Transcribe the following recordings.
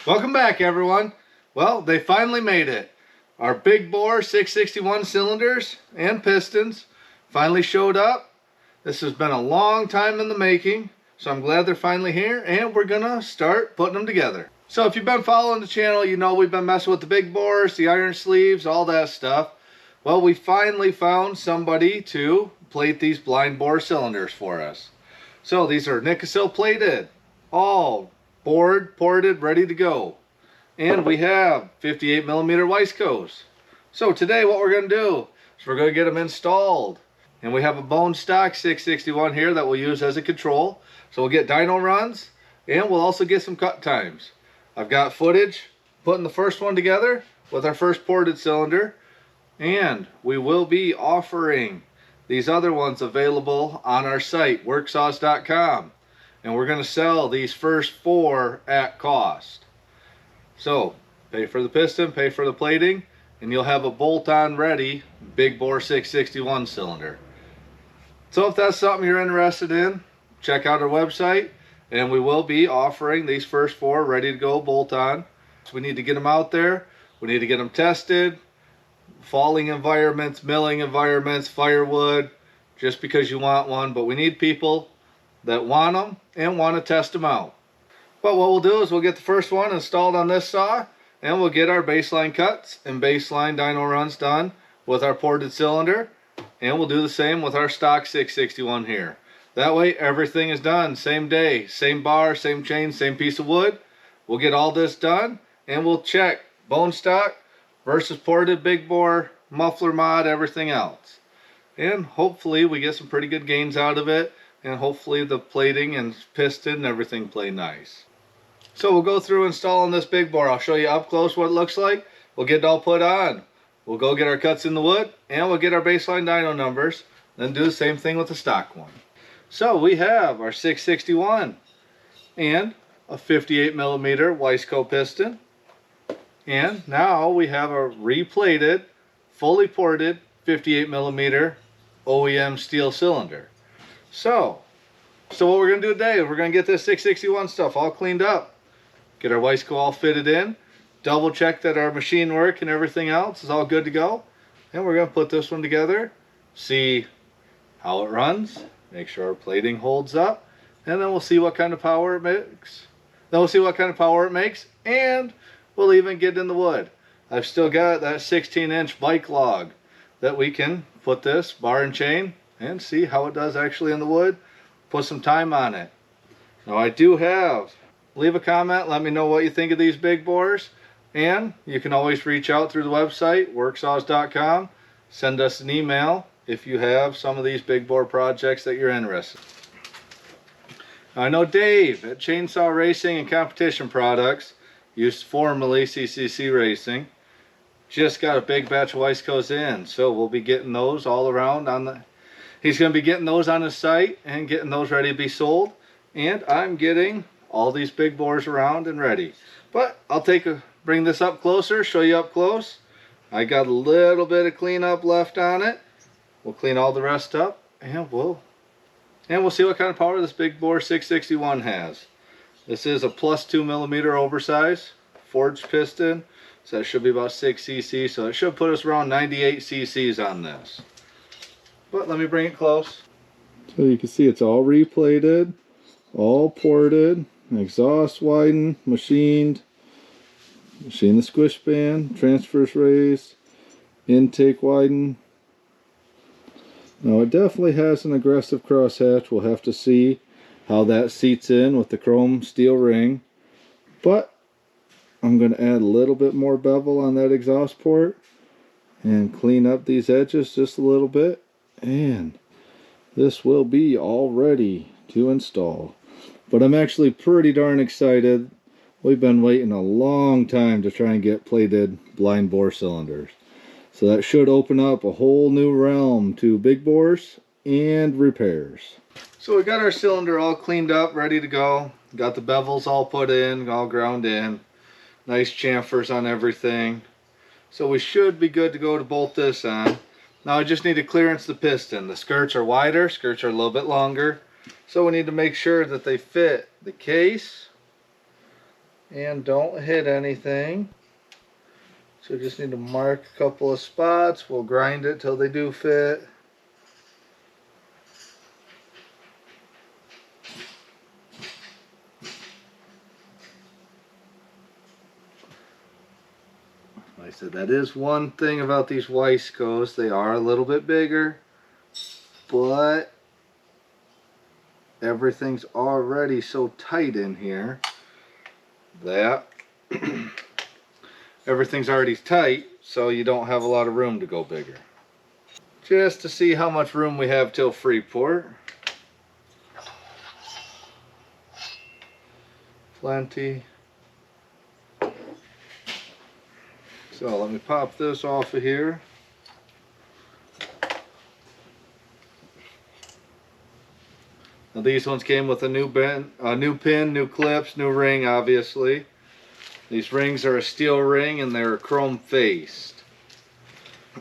Welcome back, everyone. Well, they finally made it. Our big bore 661 cylinders and pistons finally showed up. This has been a long time in the making, so I'm glad they're finally here, and we're gonna start putting them together. So if you've been following the channel, you know we've been messing with the big bores, the iron sleeves, all that stuff. Well, we finally found somebody to plate these blind bore cylinders for us. So these are nikasil plated, all bored, ported, ready to go. And we have 58mm Weisco's. So today what we're going to do is we're going to get them installed. And we have a bone stock 661 here that we'll use as a control. So we'll get dyno runs and we'll also get some cut times. I've got footage putting the first one together with our first ported cylinder. And we will be offering these other ones available on our site, worksaws.com. And we're going to sell these first 4 at cost. So pay for the piston, pay for the plating, and you'll have a bolt-on ready big bore 661 cylinder. So if that's something you're interested in, check out our website, and we will be offering these first 4 ready to go bolt-on. So we need to get them out there, we need to get them tested, falling environments, milling environments, firewood, just because you want one, but we need people that want them and want to test them out. But what we'll do is we'll get the first one installed on this saw, and we'll get our baseline cuts and baseline dyno runs done with our ported cylinder, and we'll do the same with our stock 661 here. That way everything is done same day, same bar, same chain, same piece of wood. We'll get all this done and we'll check bone stock versus ported big bore, muffler mod, everything else. And hopefully we get some pretty good gains out of it, and hopefully the plating and piston and everything play nice. So we'll go through installing this big bore. I'll show you up close what it looks like. We'll get it all put on. We'll go get our cuts in the wood, and we'll get our baseline dyno numbers, then do the same thing with the stock one. So we have our 661 and a 58mm Weisco piston. And now we have a replated, fully ported 58mm OEM steel cylinder. So what we're going to do today is we're going to get this 661 stuff all cleaned up, get our Weisco all fitted in, double check that our machine work and everything else is all good to go, and we're going to put this one together, see how it runs, make sure our plating holds up, and then we'll see what kind of power it makes. And we'll even get in the wood. I've still got that 16-inch bike log that we can put this bar and chain and see how it does actually in the wood, put some time on it. Now I do have, leave a comment, let me know what you think of these big bores, and you can always reach out through the website, worksaws.com, send us an email if you have some of these big bore projects that you're interested in. Now, I know Dave at Chainsaw Racing and Competition Products, used formerly CCC Racing, just got a big batch of Weisco's in, so we'll be getting those all around on the, he's going to be getting those on his site and getting those ready to be sold, and I'm getting all these big bores around and ready. But I'll bring this up closer, show you up close. I got a little bit of cleanup left on it. We'll clean all the rest up, and we'll see what kind of power this big bore 661 has. This is a plus 2mm oversize forged piston, so that should be about 6 cc, so it should put us around 98 cc's on this. But let me bring it close. So you can see it's all replated, all ported, exhaust widened, machined the squish band, transfers raised, intake widened. Now it definitely has an aggressive crosshatch. We'll have to see how that seats in with the chrome steel ring, but I'm going to add a little bit more bevel on that exhaust port and clean up these edges just a little bit, and this will be all ready to install. But I'm actually pretty darn excited. We've been waiting a long time to try and get plated blind bore cylinders, so that should open up a whole new realm to big bores and repairs. So we got our cylinder all cleaned up, ready to go. Got the bevels all put in, all ground in. Nice chamfers on everything. So we should be good to go to bolt this on. Now I just need to clearance the piston. The skirts are wider, skirts are a little bit longer. So we need to make sure that they fit the case and don't hit anything. So just need to mark a couple of spots. We'll grind it till they do fit. Like I said, that is one thing about these Weiscos. They are a little bit bigger, but everything's already so tight in here that everything's already tight, so you don't have a lot of room to go bigger. Just to see how much room we have till Freeport. Plenty. So let me pop this off of here. Now these ones came with a new pin, new clips, new ring, obviously. These rings are a steel ring and they're chrome faced.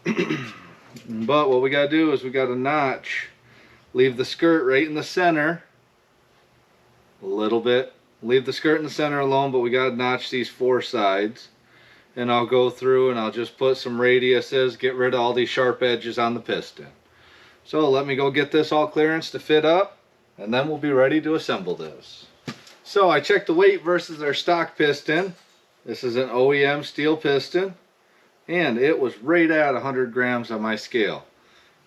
But what we gotta do is we gotta notch, leave the skirt right in the center a little bit. Leave the skirt in the center alone, but we gotta notch these 4 sides. And I'll go through and I'll just put some radiuses, get rid of all these sharp edges on the piston. So let me go get this all clearance to fit up, and then we'll be ready to assemble this. So I checked the weight versus their stock piston. This is an OEM steel piston, and it was right at 100 grams on my scale.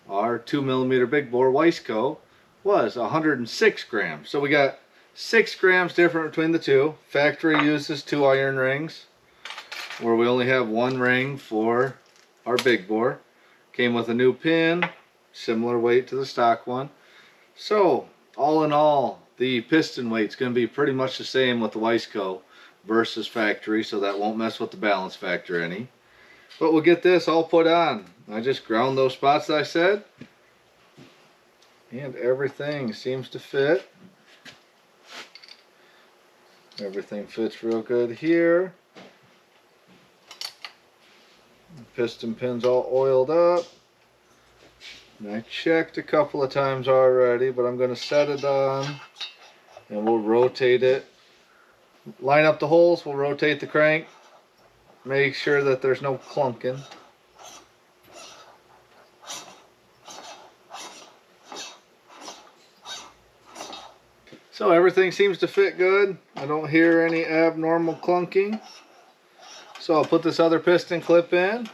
Our 2mm big bore Weisco was 106 grams. So we got 6 grams different between the two. Factory uses 2 iron rings, where we only have 1 ring for our big bore. Came with a new pin, similar weight to the stock one. So all in all, the piston weight's going to be pretty much the same with the Weisco versus factory, so that won't mess with the balance factor any. But we'll get this all put on. I just ground those spots that I said, and everything seems to fit. Everything fits real good here. Piston pin's all oiled up. And I checked a couple of times already, but I'm going to set it on and we'll rotate it. Line up the holes, we'll rotate the crank. Make sure that there's no clunking. So everything seems to fit good. I don't hear any abnormal clunking. So I'll put this other piston clip in,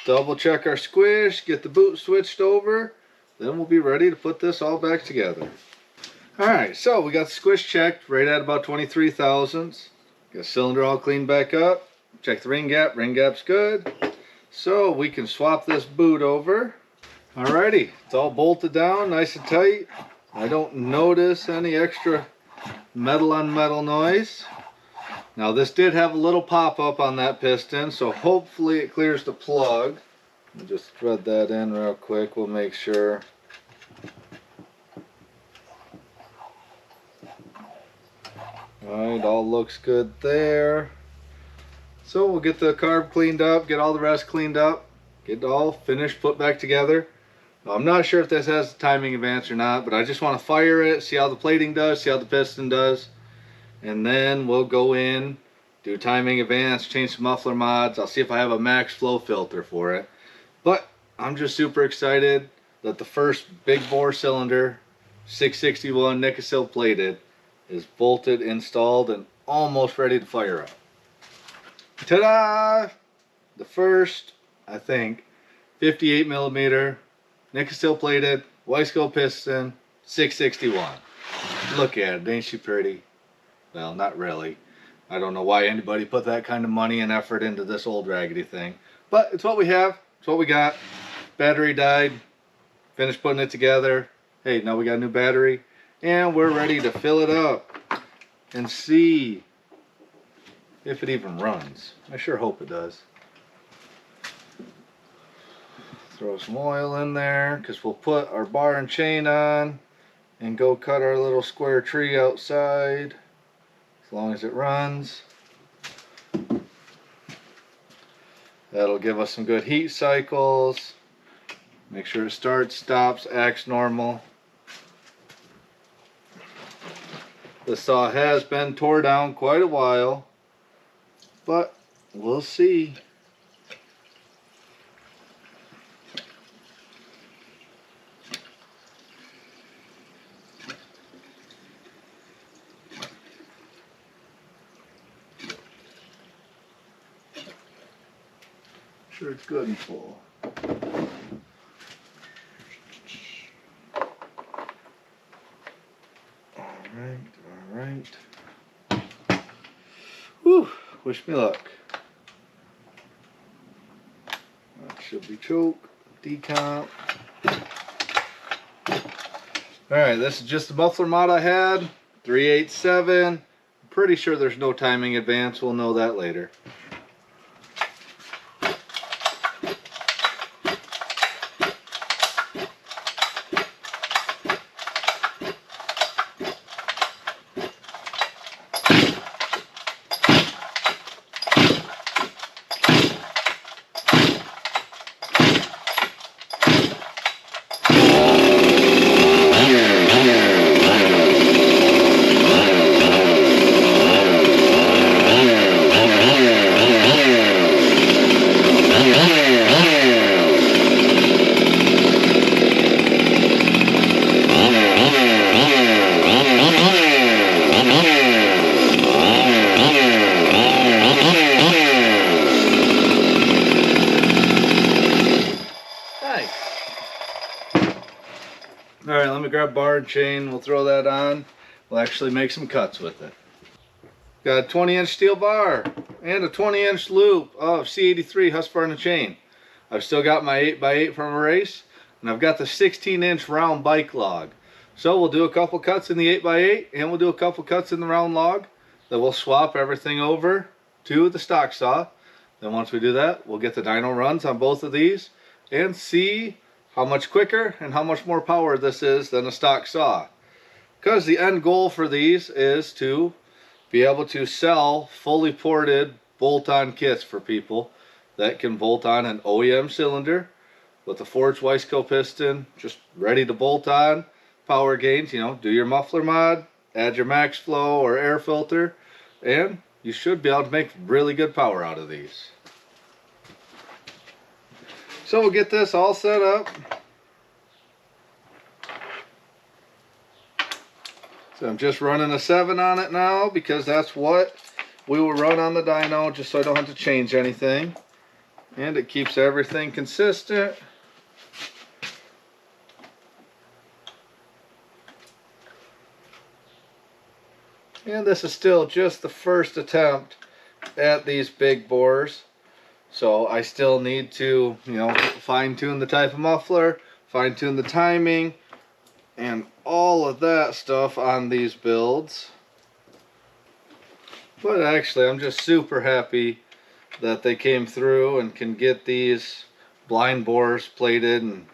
double check our squish, get the boot switched over, then we'll be ready to put this all back together. Alright, so we got the squish checked right at about 23 thousandths. Got the cylinder all cleaned back up. Check the ring gap's good. So we can swap this boot over. Alrighty, it's all bolted down nice and tight. I don't notice any extra metal on metal noise. Now this did have a little pop-up on that piston, so hopefully it clears the plug. We'll just thread that in real quick, we'll make sure. Alright, all looks good there. So we'll get the carb cleaned up, get all the rest cleaned up, get it all finished, put back together. Now, I'm not sure if this has a timing advance or not, but I just want to fire it, see how the plating does, see how the piston does. And then we'll go in, do timing advance, change some muffler mods. I'll see if I have a max flow filter for it. But I'm just super excited that the first big bore cylinder, 661 nikasil plated, is bolted, installed, and almost ready to fire up. Ta-da! The first, I think, 58mm nikasil plated Weisco piston 661. Look at it, ain't she pretty? Well, not really. I don't know why anybody put that kind of money and effort into this old raggedy thing. But it's what we have. It's what we got. Battery died. Finished putting it together. Hey, now we got a new battery. And we're ready to fill it up and see if it even runs. I sure hope it does. Throw some oil in there because we'll put our bar and chain on and go cut our little square tree outside. As long as it runs. That'll give us some good heat cycles. Make sure it starts, stops, acts normal. The saw has been tore down quite a while. but we'll see. Sure it's good and full. All right. Whew, wish me luck. That should be choke, decomp. Alright, this is just the muffler mod I had, 387. I'm pretty sure there's no timing advance, we'll know that later. Alright, let me grab bar and chain, we'll throw that on. We'll actually make some cuts with it. Got a 20-inch steel bar and a 20-inch loop of C83 Husqvarna chain. I've still got my 8x8 from a race, and I've got the 16-inch round bike log. So we'll do a couple cuts in the 8x8 and we'll do a couple cuts in the round log. Then we'll swap everything over to the stock saw. Then once we do that, we'll get the dyno runs on both of these and see how much quicker and how much more power this is than a stock saw. Because the end goal for these is to be able to sell fully ported bolt-on kits for people that can bolt on an OEM cylinder with a forged Weisco piston, just ready to bolt on. Power gains, you know, do your muffler mod, add your max flow or air filter, and you should be able to make really good power out of these. So we'll get this all set up. So I'm just running a 7 on it now because that's what we will run on the dyno, just so I don't have to change anything. And it keeps everything consistent. And this is still just the first attempt at these big bores. So I still need to, you know, fine tune the type of muffler, fine tune the timing, and all of that stuff on these builds. But actually, I'm just super happy that they came through and can get these blind bores plated and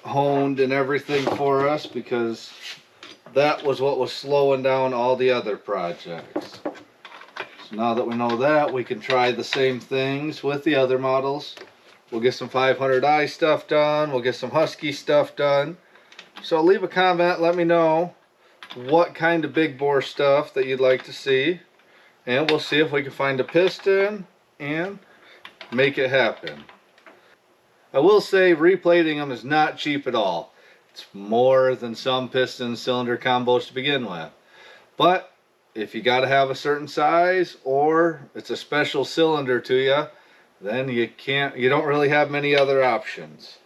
honed and everything for us, because that was what was slowing down all the other projects. So now that we know that, we can try the same things with the other models. We'll get some 500i stuff done, we'll get some Husky stuff done. So leave a comment, let me know what kind of big bore stuff that you'd like to see, and we'll see if we can find a piston and make it happen. I will say replating them is not cheap at all. It's more than some piston cylinder combos to begin with. But if you got to have a certain size, or it's a special cylinder to you, then you don't really have many other options.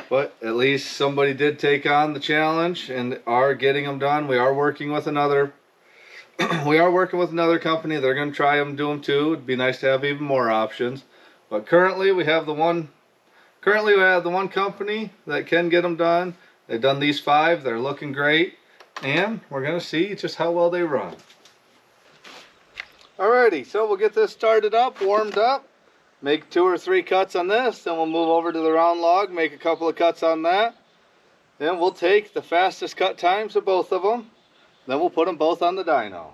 But at least somebody did take on the challenge and are getting them done. We are working with another company. They're going to try them, do them too. It'd be nice to have even more options. But currently we have the one company that can get them done. They've done these 5. They're looking great, and we're going to see just how well they run. Alrighty, so we'll get this started up, warmed up, make 2 or 3 cuts on this, then we'll move over to the round log, make a couple of cuts on that. Then we'll take the fastest cut times of both of them, then we'll put them both on the dyno.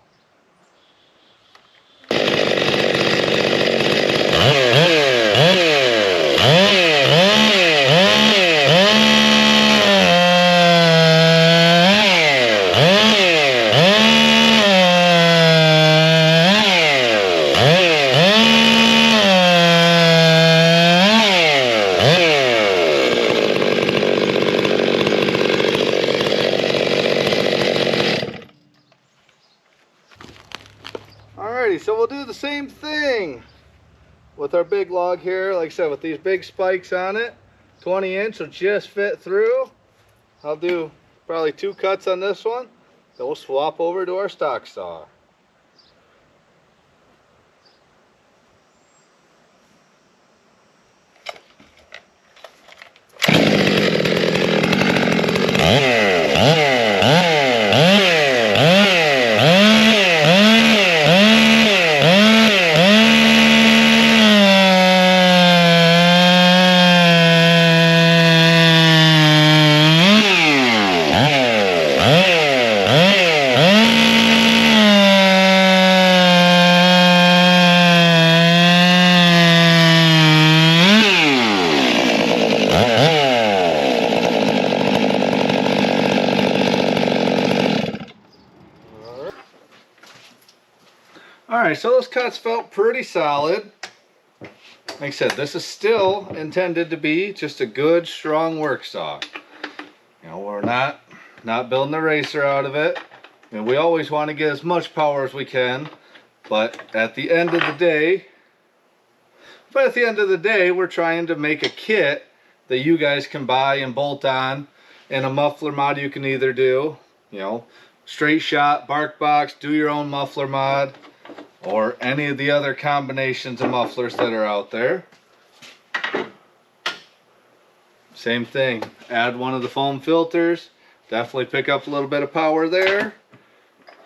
Alrighty, so we'll do the same thing with our big log here. Like I said, with these big spikes on it, 20-inch will just fit through. I'll do probably 2 cuts on this one, then we'll swap over to our stock saw. Alright, so those cuts felt pretty solid. Like I said, this is still intended to be just a good, strong work saw. You know, we're not building a racer out of it. I mean, we always want to get as much power as we can, but at the end of the day, we're trying to make a kit that you guys can buy and bolt on, and a muffler mod you can either do, you know, straight shot, bark box, do your own muffler mod, or any of the other combinations of mufflers that are out there. Same thing, add one of the foam filters, definitely pick up a little bit of power there.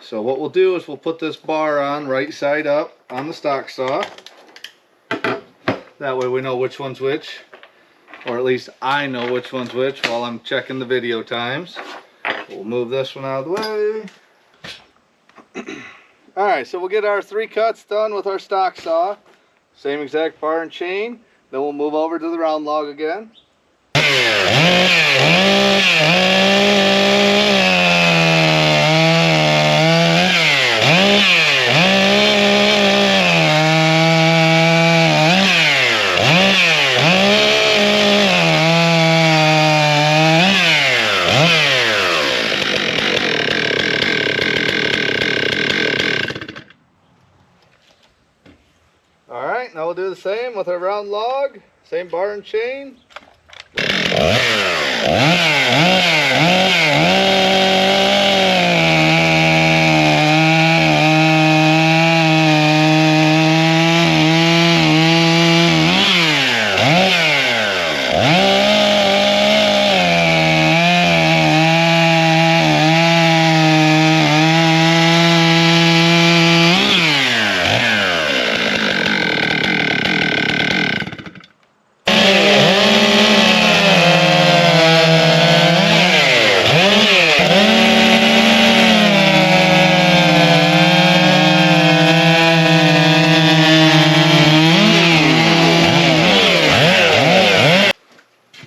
So what we'll do is we'll put this bar on right side up on the stock saw. That way we know which one's which, or at least I know which one's which while I'm checking the video times. We'll move this one out of the way. Alright, so we'll get our 3 cuts done with our stock saw. Same exact bar and chain. Then we'll move over to the round log again. Alright, now we'll do the same with our round log, same bar and chain.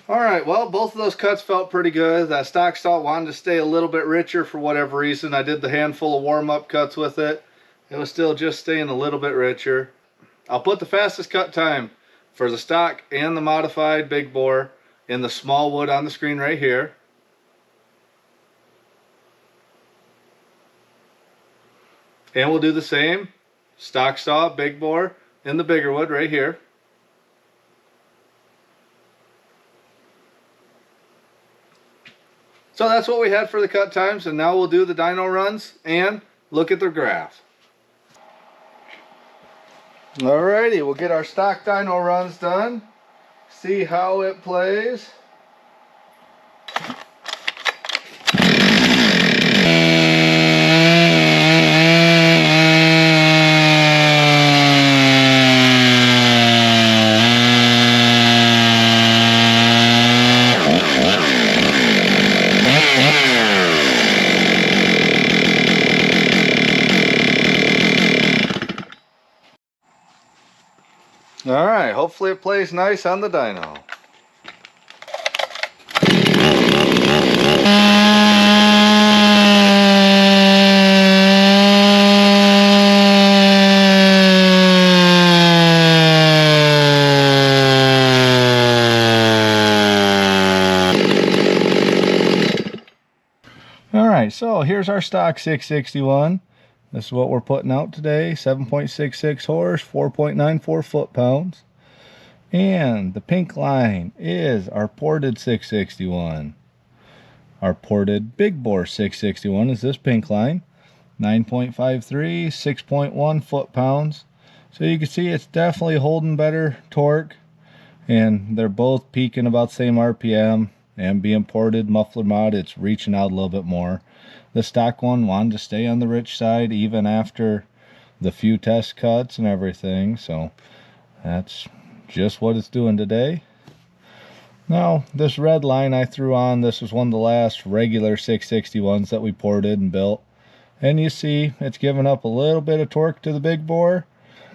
Alright, well, both of those cuts felt pretty good. That stock saw wanted to stay a little bit richer for whatever reason. I did the handful of warm-up cuts with it. It was still just staying a little bit richer. I'll put the fastest cut time for the stock and the modified big bore in the small wood on the screen right here. And we'll do the same stock saw, big bore in the bigger wood right here. So that's what we had for the cut times, and now we'll do the dyno runs and look at the graph. Alrighty, we'll get our stock dyno runs done, see how it plays. Alright, hopefully it plays nice on the dyno. Alright, so here's our stock 661. This is what we're putting out today. 7.66 horse, 4.94 foot-pounds. And the pink line is our ported 661. Our ported big bore 661 is this pink line. 9.53, 6.1 foot-pounds. So you can see it's definitely holding better torque. And they're both peaking about the same RPM. And being ported muffler mod, it's reaching out a little bit more. The stock one wanted to stay on the rich side even after the few test cuts and everything. So that's just what it's doing today. Now, this red line I threw on, this was one of the last regular 661s that we ported and built. And you see, it's giving up a little bit of torque to the big bore.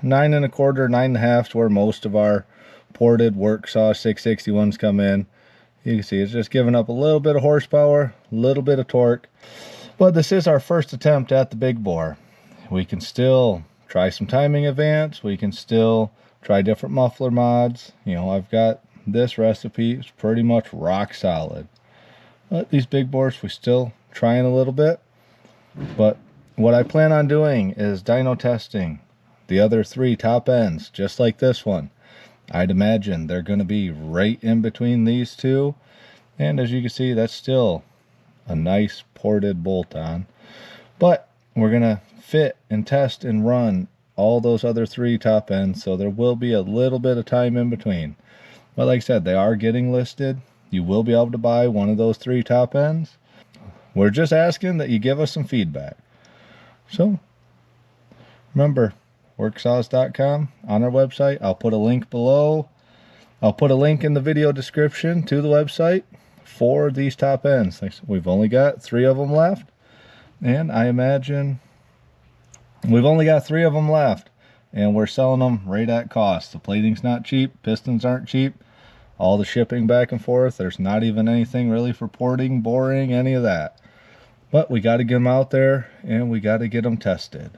9 1/4, 9 1/2 to where most of our ported work saw 661s come in. You can see it's just giving up a little bit of horsepower, a little bit of torque. But this is our first attempt at the big bore. We can still try some timing advance. We can still try different muffler mods. You know, I've got this recipe. It's pretty much rock solid. But these big bores, we're still trying a little bit. But what I plan on doing is dyno testing the other 3 top ends, just like this one. I'd imagine they're going to be right in between these 2. And as you can see, that's still a nice ported bolt-on. But we're going to fit and test and run all those other 3 top ends, so there will be a little bit of time in between. But like I said, they are getting listed. You will be able to buy one of those 3 top ends. We're just asking that you give us some feedback. So, remember, worksaws.com on our website. I'll put a link below. I'll put a link in the video description to the website for these top ends. We've only got 3 of them left. And I imagine we've only got 3 of them left. And we're selling them right at cost. The plating's not cheap. Pistons aren't cheap. All the shipping back and forth. There's not even anything really for porting, boring, any of that. But we got to get them out there and we got to get them tested.